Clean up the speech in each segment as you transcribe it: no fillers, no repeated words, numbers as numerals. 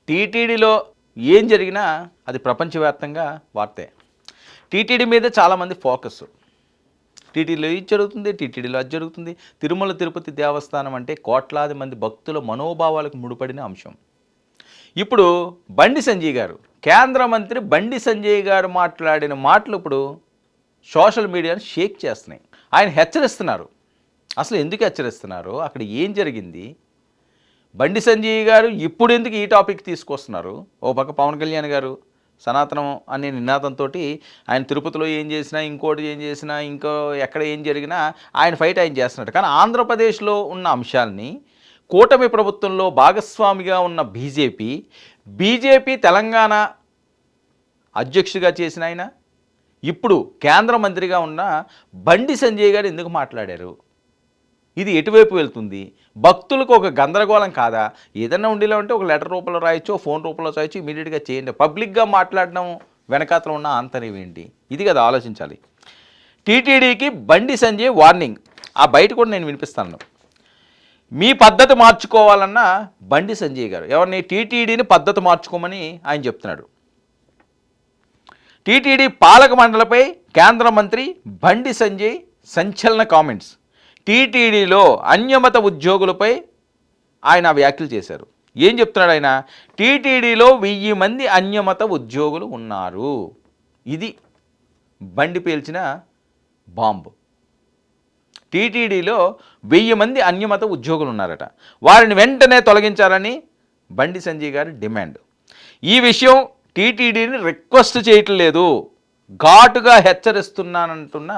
టీటీడీలో ఏం జరిగినా అది ప్రపంచవ్యాప్తంగా వార్తే. టీటీడీ మీద చాలామంది ఫోకస్. టీటీడీలో ఇది జరుగుతుంది, టీటీడీలో అది జరుగుతుంది. తిరుమల తిరుపతి దేవస్థానం అంటే కోట్లాది మంది భక్తుల మనోభావాలకు ముడిపడిన అంశం. ఇప్పుడు బండి సంజయ్ గారు, కేంద్ర మంత్రి బండి సంజయ్ గారు మాట్లాడిన మాటలు ఇప్పుడు సోషల్ మీడియాను షేక్ చేస్తున్నాయి. ఆయన హెచ్చరిస్తున్నారు. అసలు ఎందుకు హెచ్చరిస్తున్నారు, అక్కడ ఏం జరిగింది, బండి సంజయ్ గారు ఇప్పుడు ఎందుకు ఈ టాపిక్ తీసుకొస్తున్నారు? ఓ పక్క పవన్ కళ్యాణ్ గారు సనాతనం అనే నినాదంతో ఆయన తిరుపతిలో ఏం చేసినా, ఇంకోటి ఏం చేసినా, ఇంకో ఎక్కడ ఏం జరిగినా ఆయన ఫైట్ ఆయన చేస్తున్నాడు. కానీ ఆంధ్రప్రదేశ్లో ఉన్న అంశాలని కూటమి ప్రభుత్వంలో భాగస్వామిగా ఉన్న బీజేపీ తెలంగాణ అధ్యక్షుడిగా చేసిన ఆయన, ఇప్పుడు కేంద్ర మంత్రిగా ఉన్న బండి సంజయ్ గారు ఎందుకు మాట్లాడారు? ఇది ఎటువైపు వెళ్తుంది? భక్తులకు ఒక గందరగోళం కాదా? ఏదైనా ఉండిలో ఉంటే ఒక లెటర్ రూపంలో రాయొచ్చు, ఫోన్ రూపంలో రాయొచ్చు, ఇమీడియట్గా చేయండి. పబ్లిక్గా మాట్లాడడం వెనకాతల ఉన్న ఆంతర్యం ఏంటి? ఇది కదా ఆలోచించాలి. టీటీడీకి బండి సంజయ్ వార్నింగ్. ఆ బయట కూడా నేను వినిపిస్తాను. మీ పద్ధతి మార్చుకోవాలన్న బండి సంజయ్ గారు ఎవరిని? టీటీడీని పద్ధతి మార్చుకోమని ఆయన చెప్తున్నాడు. టీటీడీ పాలక మండలిపై కేంద్ర మంత్రి బండి సంజయ్ సంచలన కామెంట్స్. టీటీడీలో అన్యమత ఉద్యోగులపై ఆయన వ్యాఖ్యలు చేశారు. ఏం చెప్తున్నాడు ఆయన? టీటీడీలో 1000 మంది అన్యమత ఉద్యోగులు ఉన్నారు. ఇది బండి పేల్చిన బాంబు. టీటీడీలో 1000 మంది అన్యమత ఉద్యోగులు ఉన్నారట. వారిని వెంటనే తొలగించాలని బండి సంజయ్ గారి డిమాండ్. ఈ విషయం టీటీడీని రిక్వెస్ట్ చేయట్లేదు, ఘాటుగా హెచ్చరిస్తున్నానంటున్న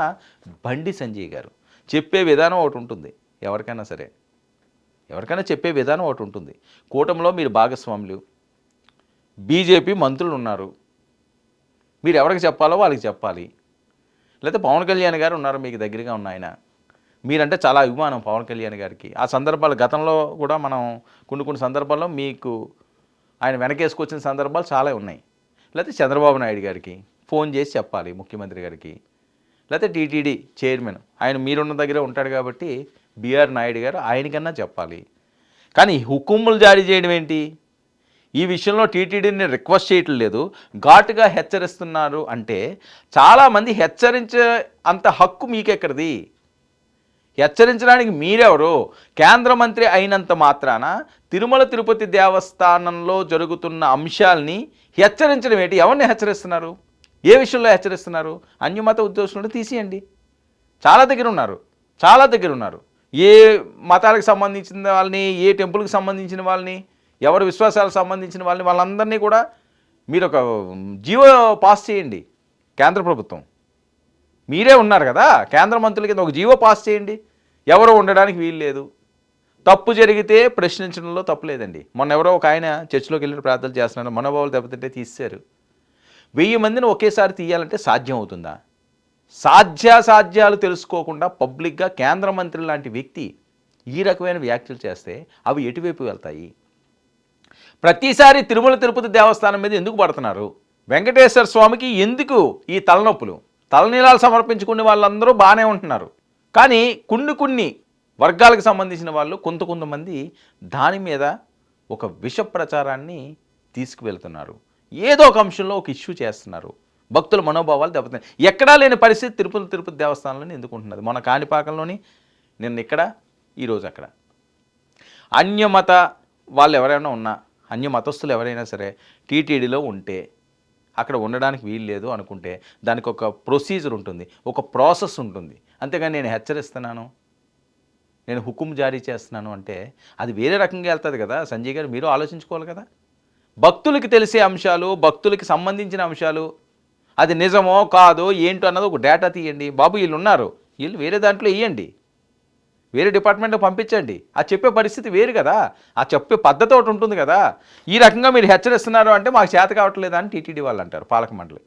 బండి సంజయ్ గారు. చెప్పే విధానం ఒకటి ఉంటుంది, ఎవరికైనా సరే ఎవరికైనా చెప్పే విధానం ఒకటి ఉంటుంది. కూటమిలో మీరు భాగస్వాములు, బీజేపీ మంత్రులు ఉన్నారు, మీరు ఎవరికి చెప్పాలో వాళ్ళకి చెప్పాలి. లేకపోతే పవన్ కళ్యాణ్ గారు ఉన్నారు మీకు దగ్గరగా ఉన్న ఆయన, మీరంటే చాలా అభిమానం పవన్ కళ్యాణ్ గారికి. ఆ సందర్భాలు గతంలో కూడా మనం కొన్ని సందర్భాల్లో మీకు ఆయన వెనకేసుకొచ్చిన సందర్భాలు చాలా ఉన్నాయి. లేకపోతే చంద్రబాబు నాయుడు గారికి ఫోన్ చేసి చెప్పాలి, ముఖ్యమంత్రి గారికి. లేకపోతే టీటీడీ చైర్మన్ ఆయన మీరున్న దగ్గరే ఉంటాడు కాబట్టి బిఆర్ నాయుడు గారు ఆయనకన్నా చెప్పాలి. కానీ హుకుములు జారీ చేయడం ఏంటి? ఈ విషయంలో టీటీడీని రిక్వెస్ట్ చేయట్లేదు, ఘాటుగా హెచ్చరిస్తున్నారు. అంటే చాలామంది హెచ్చరించే అంత హక్కు మీకెక్కడిది? హెచ్చరించడానికి మీరెవరు? కేంద్ర మంత్రి అయినంత మాత్రాన తిరుమల తిరుపతి దేవస్థానంలో జరుగుతున్న అంశాలని హెచ్చరించడం ఏంటి? ఎవరిని హెచ్చరిస్తున్నారు? ఏ విషయంలో హెచ్చరిస్తున్నారు? అన్యమత ఉద్యోగులను తీసేయండి. చాలా దగ్గర ఉన్నారు. ఏ మతాలకు సంబంధించిన వాళ్ళని, ఏ టెంపుల్కి సంబంధించిన వాళ్ళని, ఎవరి విశ్వాసాలకు సంబంధించిన వాళ్ళని, వాళ్ళందరినీ కూడా మీరు ఒక జీవో పాస్ చేయండి. కేంద్ర ప్రభుత్వం మీరే ఉన్నారు కదా, కేంద్ర మంత్రుల కింద ఒక జీవో పాస్ చేయండి. ఎవరో ఉండడానికి వీలు లేదు. తప్పు జరిగితే ప్రశ్నించడంలో తప్పు లేదండి. మొన్న ఎవరో ఒక ఆయన చర్చిలోకి వెళ్ళి ప్రార్థనలు చేస్తున్నారు, మనోభావాలు దెబ్బతింటే తీశారు. 1000 మందిని ఒకేసారి తీయాలంటే సాధ్యం అవుతుందా? సాధ్యాలు తెలుసుకోకుండా పబ్లిక్గా కేంద్ర మంత్రి లాంటి వ్యక్తి ఈ రకమైన వ్యాఖ్యలు చేస్తే అవి ఎటువైపు వెళ్తాయి? ప్రతిసారి తిరుమల తిరుపతి దేవస్థానం మీద ఎందుకు పడుతున్నారు? వెంకటేశ్వర స్వామికి ఎందుకు ఈ తలనొప్పులు? తలనీలాలు సమర్పించుకునే వాళ్ళందరూ బాగానే ఉంటున్నారు. కానీ కొన్ని వర్గాలకు సంబంధించిన వాళ్ళు కొంతమంది దాని మీద ఒక విష ప్రచారాన్ని తీసుకువెళ్తున్నారు. ఏదో ఒక అంశంలో ఒక ఇష్యూ చేస్తున్నారు. భక్తుల మనోభావాలు దెబ్బతిన్నాయి. ఎక్కడా లేని పరిస్థితి తిరుపతి దేవస్థానంలోనే ఎందుకుంటున్నది? మన కాణిపాకంలోని నిన్న ఇక్కడ, ఈరోజు అక్కడ. అన్యమత వాళ్ళు ఎవరైనా ఉన్నా, అన్యమతస్థులు ఎవరైనా సరే టీటీడీలో ఉంటే, అక్కడ ఉండడానికి వీలు లేదు అనుకుంటే దానికి ఒక ప్రొసీజర్ ఉంటుంది, ఒక ప్రాసెస్ ఉంటుంది. అంతేగాని నేను హెచ్చరిస్తున్నాను, నేను హుకుం జారీ చేస్తున్నాను అంటే అది వేరే రకంగా వెళ్తుంది కదా. సంజయ్ గారు మీరు ఆలోచించుకోవాలి కదా. భక్తులకి తెలిసే అంశాలు, భక్తులకి సంబంధించిన అంశాలు, అది నిజమో కాదో ఏంటో అన్నది ఒక డేటా తీయండి. బాబు వీళ్ళు ఉన్నారు, వీళ్ళు వేరే దాంట్లో వేయండి, వేరే డిపార్ట్మెంట్కి పంపించండి. ఆ చెప్పే పరిస్థితి వేరు కదా, ఆ చెప్పే పద్ధతి ఒకటి ఉంటుంది కదా. ఈ రకంగా మీరు హెచ్చరిస్తున్నారు అంటే మాకు చేత కావట్లేదా అని టీటీడీ వాళ్ళు అంటారు, పాలక మండలి.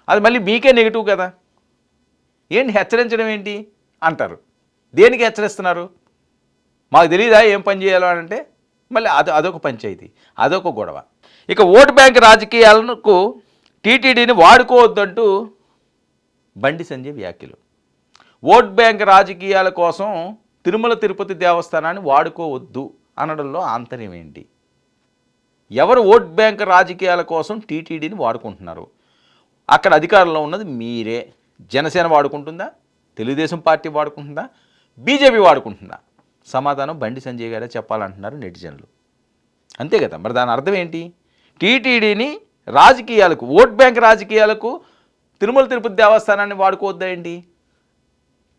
అది మళ్ళీ మీకే నెగిటివ్ కదా. ఏంటి హెచ్చరించడం ఏంటి అంటారు. దేనికి హెచ్చరిస్తున్నారు? మాకు తెలియదా ఏం పని చేయాలో అంటే మళ్ళీ అదొక పంచాయతీ, అదొక గొడవ. ఇక ఓటు బ్యాంక్ రాజకీయాలకు టీటీడీని వాడుకోవద్దంటూ బండి సంజయ్ వ్యాఖ్యలు. ఓట్ బ్యాంక్ రాజకీయాల కోసం తిరుమల తిరుపతి దేవస్థానాన్ని వాడుకోవద్దు అనడంలో ఆంతర్యం ఏంటి? ఎవరు ఓట్ బ్యాంక్ రాజకీయాల కోసం టీటీడీని వాడుకుంటున్నారు? అక్కడ అధికారంలో ఉన్నది మీరే. జనసేన వాడుకుంటుందా? తెలుగుదేశం పార్టీ వాడుకుంటుందా? బీజేపీ వాడుకుంటుందా? సమాధానం బండి సంజయ్ గారే చెప్పాలంటున్నారు నెటిజన్లు. అంతే కదా, మరి దాని అర్థం ఏంటి? టీటీడీని రాజకీయాలకు, ఓట్ బ్యాంక్ రాజకీయాలకు తిరుమల తిరుపతి దేవస్థానాన్ని వాడుకోవద్దా ఏంటి?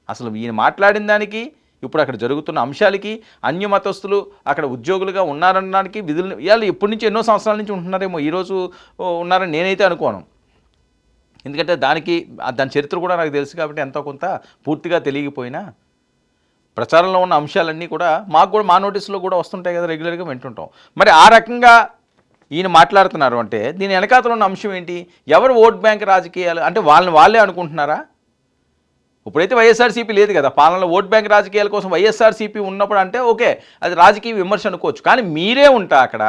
అసలు ఈయన మాట్లాడిన దానికి, ఇప్పుడు అక్కడ జరుగుతున్న అంశాలకి, అన్యమతస్తులు అక్కడ ఉద్యోగులుగా ఉన్నారనడానికి విధులు ఇవాళ ఎప్పటి నుంచి ఎన్నో సంవత్సరాల నుంచి ఉంటున్నారేమో, ఈరోజు ఉన్నారని నేనైతే అనుకోను. ఎందుకంటే దాని చరిత్ర కూడా నాకు తెలుసు కాబట్టి ఎంతో కొంత పూర్తిగా తెలియకపోయినా ప్రచారంలో ఉన్న అంశాలన్నీ కూడా మాకు కూడా మా నోటీసులో కూడా వస్తుంటాయి కదా, రెగ్యులర్గా వింటుంటాం. మరి ఆ రకంగా ఈయన మాట్లాడుతున్నారు అంటే దీని వెనకాతలో ఉన్న అంశం ఏంటి? ఎవరు ఓట్ బ్యాంక్ రాజకీయాలు అంటే వాళ్ళే అనుకుంటున్నారా? ఇప్పుడైతే వైఎస్ఆర్సీపీ లేదు కదా పాలనలో, ఓట్ బ్యాంక్ రాజకీయాల కోసం వైఎస్ఆర్సీపీ ఉన్నప్పుడు అంటే ఓకే, అది రాజకీయ విమర్శ అనుకోవచ్చు. కానీ మీరే ఉంటా అక్కడ,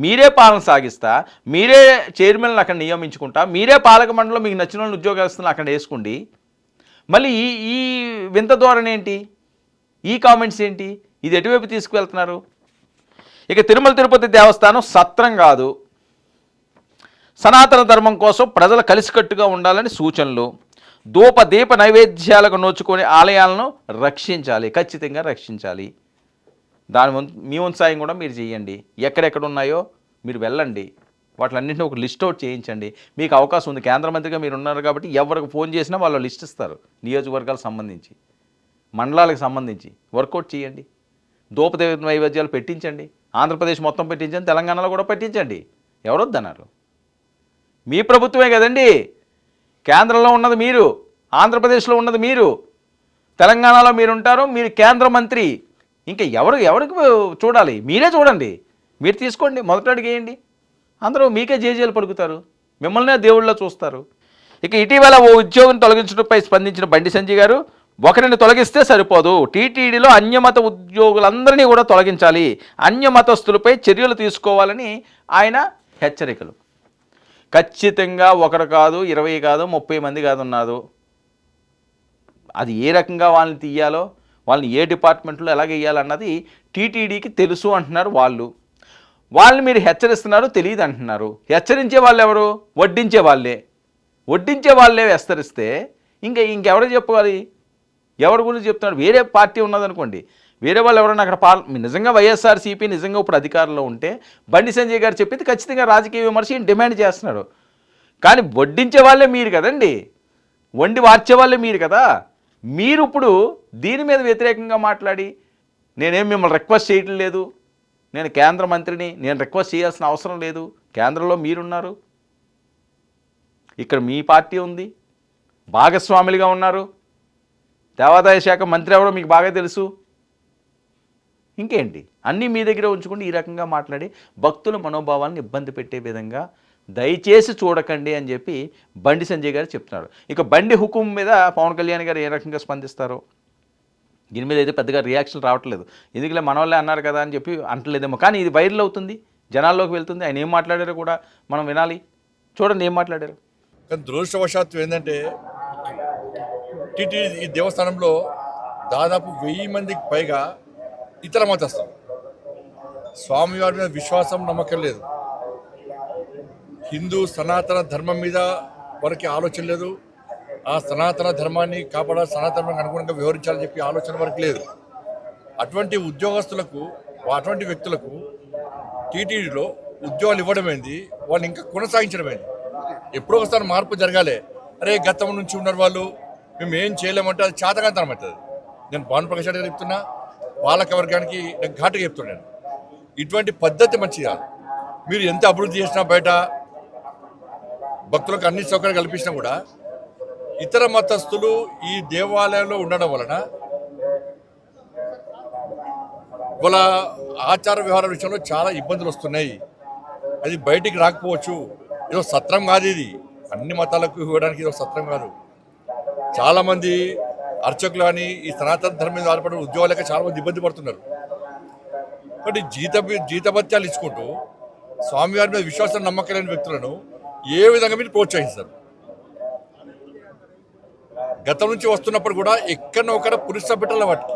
మీరే పాలన సాగిస్తా, మీరే చైర్మన్లు అక్కడ నియమించుకుంటా, మీరే పాలక మండలిలో మీకు నచ్చిన వాళ్ళని ఉద్యోగస్తులను అక్కడ వేసుకోండి. మళ్ళీ ఈ వింత ధోరణి ఏంటి? ఈ కామెంట్స్ ఏంటి? ఇది ఎటువైపు తీసుకువెళ్తున్నారు? ఇక తిరుమల తిరుపతి దేవస్థానం సత్రం కాదు, సనాతన ధర్మం కోసం ప్రజలు కలిసికట్టుగా ఉండాలని సూచనలు. దీప నైవేద్యాలకు నోచుకొని ఆలయాలను రక్షించాలి, ఖచ్చితంగా రక్షించాలి. మీ వంశాయం కూడా మీరు చేయండి. ఎక్కడెక్కడ ఉన్నాయో మీరు వెళ్ళండి, వాటిలన్నింటినీ ఒక లిస్ట్ అవుట్ చేయించండి. మీకు అవకాశం ఉంది, కేంద్ర మంత్రిగా మీరు ఉన్నారు కాబట్టి ఎవరికి ఫోన్ చేసినా వాళ్ళు లిస్ట్ ఇస్తారు. నియోజకవర్గాలకు సంబంధించి, మండలాలకు సంబంధించి వర్కౌట్ చేయండి. దూపదేవ నైవేద్యాలు పెట్టించండి. ఆంధ్రప్రదేశ్ మొత్తం పెట్టించండి, తెలంగాణలో కూడా పెట్టించండి. ఎవరొద్దన్నారు? మీ ప్రభుత్వమే కదండి. కేంద్రంలో ఉన్నది మీరు, ఆంధ్రప్రదేశ్లో ఉన్నది మీరు, తెలంగాణలో మీరుంటారు, మీరు కేంద్ర మంత్రి. ఇంకా ఎవరికి చూడాలి? మీరే చూడండి, మీరు తీసుకోండి, మొదట అడిగేయండి. అందరూ మీకే జేజేలు పలుకుతారు, మిమ్మల్నే దేవుళ్ళలో చూస్తారు. ఇక ఇటీవల ఓ ఉద్యోగం తొలగించడంపై స్పందించిన బండి సంజయ్ గారు, ఒకరిని తొలగిస్తే సరిపోదు, టీటీడీలో అన్యమత ఉద్యోగులందరినీ కూడా తొలగించాలి, అన్యమతస్తులపై చర్యలు తీసుకోవాలని ఆయన హెచ్చరికలు. ఖచ్చితంగా ఒకరు కాదు, 20 కాదు, 30 మంది కాదు ఉన్నారు. అది ఏ రకంగా వాళ్ళని తీయాలో, వాళ్ళని ఏ డిపార్ట్మెంట్లో ఎలాగ వేయాలన్నది టీటీడీకి తెలుసు అంటున్నారు వాళ్ళని మీరు హెచ్చరిస్తున్నారు, తెలియదు అంటున్నారు. హెచ్చరించే వాళ్ళు ఎవరు? వడ్డించే వాళ్ళే హెచ్చరిస్తే ఇంకెవరు చెప్పాలి? ఎవరి గురించి చెప్తున్నారు? వేరే పార్టీ ఉన్నదనుకోండి, వేరే వాళ్ళు ఎవరైనా అక్కడ నిజంగా వైఎస్ఆర్సీపీ నిజంగా ఇప్పుడు అధికారంలో ఉంటే బండి సంజయ్ గారు చెప్పింది ఖచ్చితంగా రాజకీయ విమర్శ డిమాండ్ చేస్తున్నారు. కానీ వడ్డించే వాళ్ళే మీరు కదండి, వండి వార్చే వాళ్ళే మీరు కదా. మీరు ఇప్పుడు దీని మీద వ్యతిరేకంగా మాట్లాడి నేనేం మిమ్మల్ని రిక్వెస్ట్ చేయటం లేదు, నేను కేంద్ర మంత్రిని, నేను రిక్వెస్ట్ చేయాల్సిన అవసరం లేదు, కేంద్రంలో మీరున్నారు, ఇక్కడ మీ పార్టీ ఉంది, భాగస్వాములుగా ఉన్నారు, దేవాదాయ శాఖ మంత్రి ఎవరో మీకు బాగా తెలుసు. ఇంకేంటి, అన్నీ మీ దగ్గర ఉంచుకుంటే ఈ రకంగా మాట్లాడి భక్తుల మనోభావాలను ఇబ్బంది పెట్టే విధంగా దయచేసి చూడకండి అని చెప్పి బండి సంజయ్ గారు చెప్తున్నారు. ఇక బండి హుకుం మీద పవన్ కళ్యాణ్ గారు ఏ రకంగా స్పందిస్తారో దీని మీద అయితే పెద్దగా రియాక్షన్ రావట్లేదు. ఎందుకులే మన వాళ్ళే అన్నారు కదా అని చెప్పి అంటలేదేమో, కానీ ఇది వైరల్ అవుతుంది, జనాల్లోకి వెళ్తుంది. ఆయన ఏం మాట్లాడారో కూడా మనం వినాలి. చూడండి ఏం మాట్లాడారు. కానీ దురదృష్టవశాత్తు ఏంటంటే టీటీడీ ఈ దేవస్థానంలో దాదాపు 1000 మందికి పైగా ఇతర మతస్థులు. స్వామివారి మీద విశ్వాసం, నమ్మకం లేదు. హిందూ సనాతన ధర్మం మీద వారికి ఆలోచన లేదు. ఆ సనాతన ధర్మాన్ని కాపాడాలి, సనాతన ధర్మానికి అనుగుణంగా వివరించాలని చెప్పి ఆలోచన వరకు లేదు. అటువంటి ఉద్యోగస్తులకు, అటువంటి వ్యక్తులకు టీటీడీలో ఉద్యోగాలు ఇవ్వడమైంది, వాళ్ళు ఇంకా కొనసాగించడమైంది. ఎప్పుడో ఒకసారి మార్పు జరగాలి. అరే గతం నుంచి ఉన్నారు వాళ్ళు, మేము ఏం చేయలేమంటే అది చేతకాంతనం అవుతుంది. నేను భానుప్రకాష్ గారు చెప్తున్నా, పాలక వర్గానికి నేను ఘాటుగా చెప్తున్నాను, ఇటువంటి పద్ధతి మంచిది కాదు. మీరు ఎంత అభివృద్ధి చేసినా, బయట భక్తులకు అన్ని సౌకర్యాలు కల్పించినా కూడా ఇతర మతస్థులు ఈ దేవాలయంలో ఉండడం వలన వాళ్ళ ఆచార వ్యవహారాల విషయంలో చాలా ఇబ్బందులు వస్తున్నాయి. అది బయటికి రాకపోవచ్చు. ఏదో సత్రం కాదు ఇది, అన్ని మతాలకు ఇవ్వడానికి ఇది సత్రం కాదు. చాలామంది అర్చకులు కానీ ఈ సనాతన ధర్మం మీద ఆధారపడిన ఉద్యోగాలక చాలామంది ఇబ్బంది పడుతున్నారు. కాబట్టి జీతభత్యాలు ఇచ్చుకుంటూ స్వామివారి మీద విశ్వాసం, నమ్మకం లేని వ్యక్తులను ఏ విధంగా మీరు ప్రోత్సహిస్తారు? గతం నుంచి వస్తున్నప్పుడు కూడా ఎక్కడో ఒకడ పురుష బిడ్డల వాటికి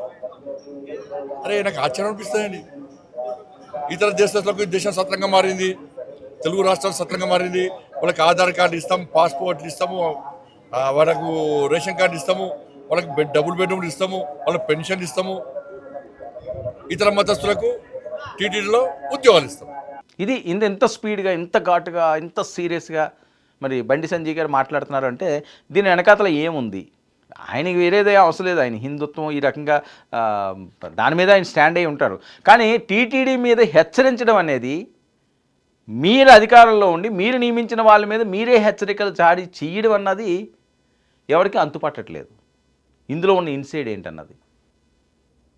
అరే నాకు ఆశ్చర్యం అనిపిస్తుందండి. ఇతర దేశాలకు దేశం స్వతంత్రంగా మారింది, తెలుగు రాష్ట్రాలు సత్రంగా మారింది. వాళ్ళకి ఆధార్ కార్డు ఇస్తాము, పాస్పోర్ట్లు ఇస్తాము, వాళ్ళకు రేషన్ కార్డు ఇస్తాము, వాళ్ళకి డబుల్ బెడ్రూమ్లు ఇస్తాము, వాళ్ళకి పెన్షన్ ఇస్తాము, ఇతర మతస్థులకు టీటీడీలో ఉద్యోగాలు ఇస్తాము. ఇది ఇంత స్పీడ్గా, ఇంత ఘాటుగా, ఇంత సీరియస్గా మరి బండి సంజయ్ గారు మాట్లాడుతున్నారు అంటే దీని వెనకాతల ఏముంది? ఆయనకి వేరేదే అవసరం లేదు. ఆయన హిందుత్వం ఈ రకంగా దాని మీద ఆయన స్టాండ్ అయి ఉంటారు. కానీ టీటీడీ మీద హెచ్చరించడం అనేది, మీరు అధికారంలో ఉండి మీరు నియమించిన వాళ్ళ మీద మీరే హెచ్చరికలు జారీ చేయడం అన్నది ఎవరికి అంతుపట్టట్లేదు. ఇందులో ఉన్న ఇన్సైడ్ ఏంటన్నది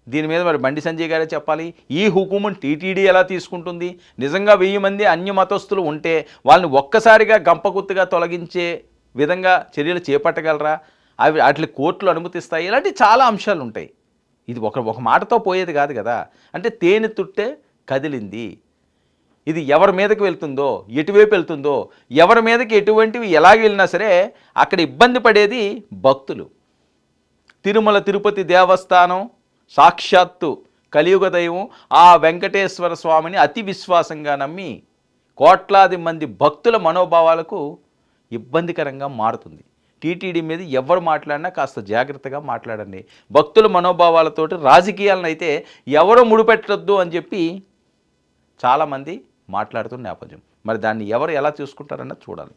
దీని మీద మరి బండి సంజయ్ గారే చెప్పాలి. ఈ హుకుమును టీటీడీ ఎలా తీసుకుంటుంది? నిజంగా 1000 మంది అన్య మతస్థులు ఉంటే వాళ్ళని ఒక్కసారిగా గంపగుత్తుగా తొలగించే విధంగా చర్యలు చేపట్టగలరా? అవి వాటి కోర్టులు అనుమతిస్తాయి? ఇలాంటి చాలా అంశాలు ఉంటాయి. ఇది ఒక మాటతో పోయేది కాదు కదా. అంటే తేనె తుట్టే కదిలింది. ఇది ఎవరి మీదకి వెళ్తుందో, ఎటువైపు వెళ్తుందో, ఎవరి మీదకి ఎటువంటివి ఎలాగ వెళ్ళినా సరే అక్కడ ఇబ్బంది పడేది భక్తులు. తిరుమల తిరుపతి దేవస్థానం సాక్షాత్తు కలియుగ దైవం ఆ వెంకటేశ్వర స్వామిని అతి విశ్వాసంగా నమ్మి కోట్లాది మంది భక్తుల మనోభావాలకు ఇబ్బందికరంగా మారుతుంది. టీటీడీ మీద ఎవరు మాట్లాడినా కాస్త జాగ్రత్తగా మాట్లాడండి. భక్తుల మనోభావాలతోటి రాజకీయాలను అయితే ఎవరు ముడిపెట్టద్దు అని చెప్పి చాలామంది మాట్లాడుతున్న నేపథ్యం. మరి దాన్ని ఎవరు ఎలా చూసుకుంటారన్నది చూడాలి.